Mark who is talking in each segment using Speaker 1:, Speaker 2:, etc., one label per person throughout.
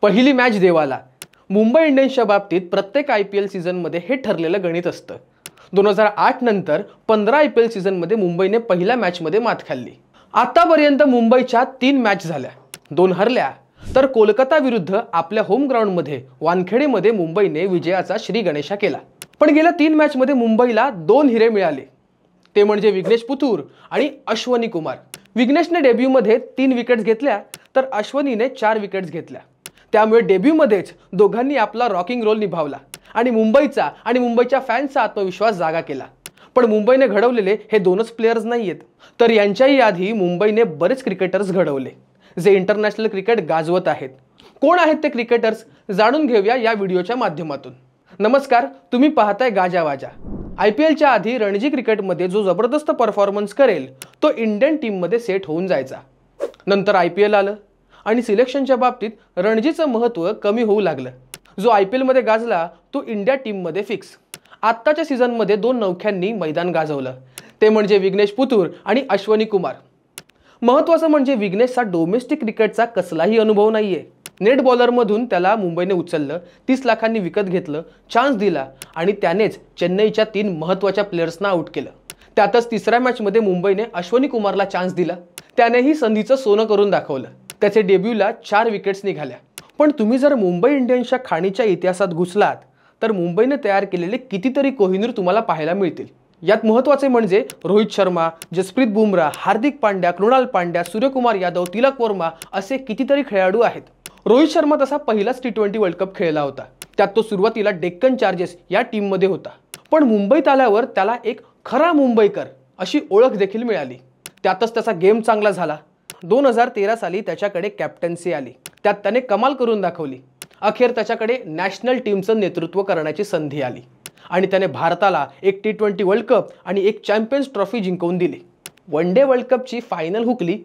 Speaker 1: पहिली मॅच देवाला. मुंबई इंडियन्सच्या बाबतीत प्रत्येक IPL सीझनमध्ये हे ठरलेलं गणित असतं. 2008 नंतर 15 IPL सीझनमध्ये मुंबईने पहिल्या मॅचमध्ये मात खाल्ली. आतापर्यंत मुंबईच्या 3 मॅच झाल्या, 2 हरल्या, तर कोलकाता विरुद्ध आपल्या होम ग्राउंडमध्ये वानखेडेमध्ये मुंबईने विजयाचा श्री गणेशा केला. पण गेल्या 3 मॅचमध्ये मुंबईला 2 हिरे मिळाले, ते म्हणजे विघ्नेश पुथूर आणि अश्वनी कुमार. विघ्नेशने डेब्यूमध्ये 3 विकेट्स घेतल्या, तर अश्वनीने 4 विकेट्स घेतल्या. त्यामुळे डेब्यूमध्येच दोघांनी आपला रॉकिंग रोल निभावला आणि मुंबईचा आणि मुंबईच्या फॅन्सचा आत्मविश्वास जागा केला. पण मुंबईने घडवलेले हे 2च प्लेयर्स नाहीयेत, तर यांच्याही आधी मुंबईने बरेच क्रिकेटर्स घडवले जे इंटरनॅशनल क्रिकेट गाजवत आहेत. कोण आहेत ते क्रिकेटर्स जाणून घेऊया या व्हिडिओच्या माध्यमातून. नमस्कार, तुम्ही पाहताय गाजावाजा. IPLच्या आधी रणजी क्रिकेटमध्ये जो जबरदस्त परफॉर्मन्स करेल तो इंडियन टीममध्ये सेट होऊन जायचा. नंतर IPL आलं आणि सिलेक्शनच्या बाबतीत रणजीचं महत्त्व कमी होऊ लागलं. जो IPLमध्ये गाजला तो इंडिया टीममध्ये फिक्स. आत्ताच्या सीझनमध्ये 2 नौख्यांनी मैदान गाजवलं, ते म्हणजे विघ्नेश पुथूर आणि अश्वनी कुमार. महत्त्वाचं म्हणजे विघ्नेशचा डोमेस्टिक क्रिकेटचा कसलाही अनुभव नाहीये. नेट बॉलरमधून त्याला मुंबईने उचललं, 30 लाखांनी विकत घेतलं, चान्स दिला आणि त्यानेच चेन्नईच्या 3 महत्त्वाच्या प्लेयर्सना आउट केलं. त्यातच तिसऱ्या मॅचमध्ये मुंबईने अश्वनी कुमारला चान्स दिला, त्यानेही संधीचं सोनं करून दाखवलं. त्याचे डेब्यूला 4 विकेट्स निघाल्या. पण तुम्ही जर मुंबई इंडियन्सच्या खाणीच्या इतिहासात घुसलात तर मुंबईने तयार केलेले कितीतरी कोहिनूर तुम्हाला पाहायला मिळतील. यात महत्त्वाचे म्हणजे रोहित शर्मा, जसप्रीत बुमराह, हार्दिक पांड्या, कृणाल पांड्या, सूर्यकुमार यादव, तिलक वर्मा असे कितीतरी खेळाडू आहेत. रोहित शर्मा तसा पहिलाच T20 वर्ल्ड कप खेळला होता. त्यात तो सुरुवातीला डेक्कन चार्जेस या टीममध्ये होता. पण मुंबईत आल्यावर त्याला एक खरा मुंबईकर अशी ओळख देखील मिळाली. त्यातच त्याचा गेम चांगला झाला. 2013 साली त्याच्याकडे कॅप्टन्सी आली, त्यात त्याने कमाल करून दाखवली. अखेर त्याच्याकडे नॅशनल टीमचं नेतृत्व करण्याची संधी आली आणि त्याने भारताला एक T20 वर्ल्ड कप आणि एक चॅम्पियन्स ट्रॉफी जिंकवून दिली. वन डे वर्ल्ड कपची फायनल हुकली,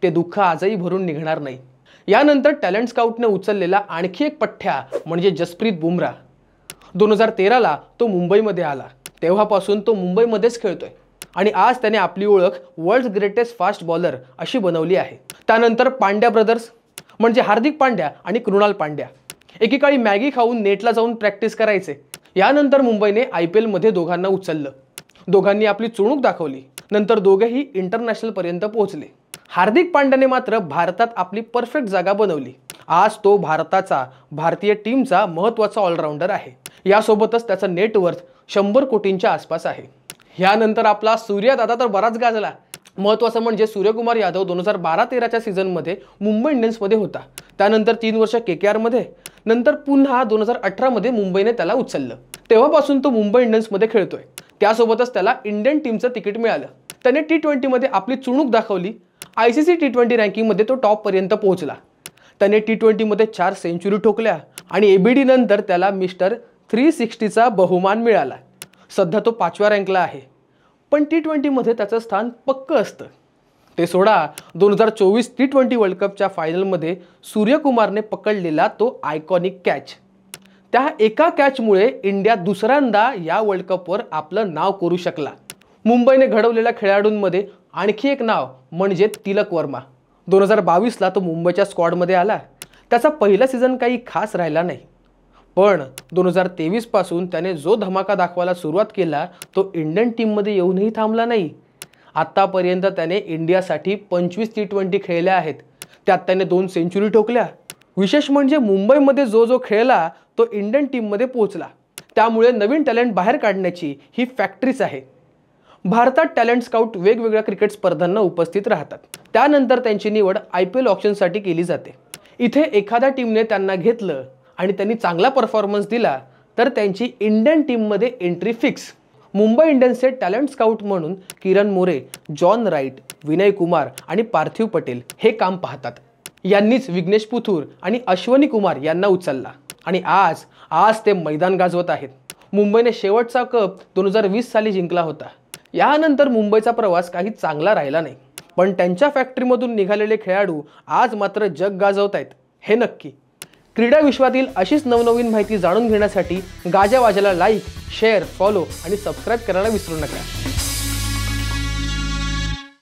Speaker 1: ते दुःख आजही भरून निघणार नाही. यानंतर टॅलेंट स्काउटने उचललेला आणखी एक पठ्ठ्या म्हणजे जसप्रीत बुमराह. 2013ला तो मुंबईमध्ये आला, तेव्हापासून तो मुंबईमध्येच खेळतोय आणि आज त्याने आपली ओळख वर्ल्ड ग्रेटेस्ट फास्ट बॉलर अशी बनवली आहे. त्यानंतर पांड्या ब्रदर्स म्हणजे हार्दिक पांड्या आणि कृणाल पांड्या एकेकाळी मॅगी खाऊन नेटला जाऊन प्रॅक्टिस करायचे. यानंतर मुंबईने IPLमध्ये दोघांना उचललं, दोघांनी आपली चुणूक दाखवली. नंतर दोघेही इंटरनॅशनल पर्यंत पोहोचले. हार्दिक पांड्याने मात्र भारतात आपली परफेक्ट जागा बनवली. आज तो भारतीय टीमचा महत्त्वाचा ऑलराऊंडर आहे. यासोबतच त्याचं नेटवर्थ 100 कोटींच्या आसपास आहे. यानंतर आपला सूर्यदादा तर बराच गाजला. महत्त्वाचं म्हणजे सूर्यकुमार यादव 2012-13च्या सीझनमध्ये मुंबई इंडियन्समध्ये होता. त्यानंतर 3 वर्ष KKRमध्ये, नंतर पुन्हा 2018मध्ये मुंबईने त्याला उचललं. तेव्हापासून तो मुंबई इंडियन्समध्ये खेळतोय. त्यासोबतच त्याला इंडियन टीमचं तिकीट मिळालं. त्याने T20मध्ये आपली चुणूक दाखवली. ICC T20 रँकिंगमध्ये तो टॉपपर्यंत पोहोचला. त्याने T20मध्ये 4 सेंचुरी ठोकल्या आणि ABD नंतर त्याला मिस्टर 360चा बहुमान मिळाला. सध्या तो 5व्या रँकला आहे. पण T20मध्ये त्याचं स्थान पक्क असतं. ते सोडा, 2024 T20 वर्ल्ड कपच्या फायनलमध्ये सूर्यकुमारने पकडलेला तो आयकॉनिक कॅच, त्या एका कॅचमुळे इंडिया दुसऱ्यांदा या वर्ल्ड कपवर आपलं नाव करू शकला. मुंबईने घडवलेल्या खेळाडूंमध्ये आणखी एक नाव म्हणजे तिलक वर्मा. 2022ला तो मुंबईच्या स्क्वॉडमध्ये आला. त्याचा पहिला सीझन काही खास राहिला नाही, पण 2023 पासून त्याने जो धमाका दाखवायला सुरुवात केला तो इंडियन टीममध्ये येऊनही थांबला नाही. आत्तापर्यंत त्याने इंडियासाठी 25 T20 खेळल्या आहेत, त्यात त्याने 2 सेंचुरी ठोकल्या. विशेष म्हणजे मुंबईमध्ये जो खेळला तो इंडियन टीममध्ये पोहोचला. त्यामुळे नवीन टॅलेंट बाहेर काढण्याची ही फॅक्टरीच आहे. भारतात टॅलेंट स्काउट वेगवेगळ्या क्रिकेट स्पर्धांना उपस्थित राहतात. त्यानंतर त्यांची निवड IPL ऑप्शनसाठी केली जाते. इथे एखाद्या टीमने त्यांना घेतलं आणि त्यांनी चांगला परफॉर्मन्स दिला तर त्यांची इंडियन टीममध्ये एंट्री फिक्स. मुंबई इंडियन्सचे टॅलेंट स्काउट म्हणून किरण मोरे, जॉन राईट, विनय कुमार आणि पार्थिव पटेल हे काम पाहतात. यांनीच विघ्नेश पुथूर आणि अश्वनी कुमार यांना उचलला आणि आज ते मैदान गाजवत आहेत. मुंबईने शेवटचा कप 2020 साली जिंकला होता. यानंतर मुंबईचा प्रवास काही चांगला राहिला नाही, पण त्यांच्या फॅक्टरीमधून निघालेले खेळाडू आज मात्र जग गाजवतायत हे नक्की. क्रीडा विश्वातील अशीच नवनवीन माहिती जाणून घेण्यासाठी गाजावाजाला लाईक, शेअर, फॉलो आणि सबस्क्राईब करायला विसरू नका.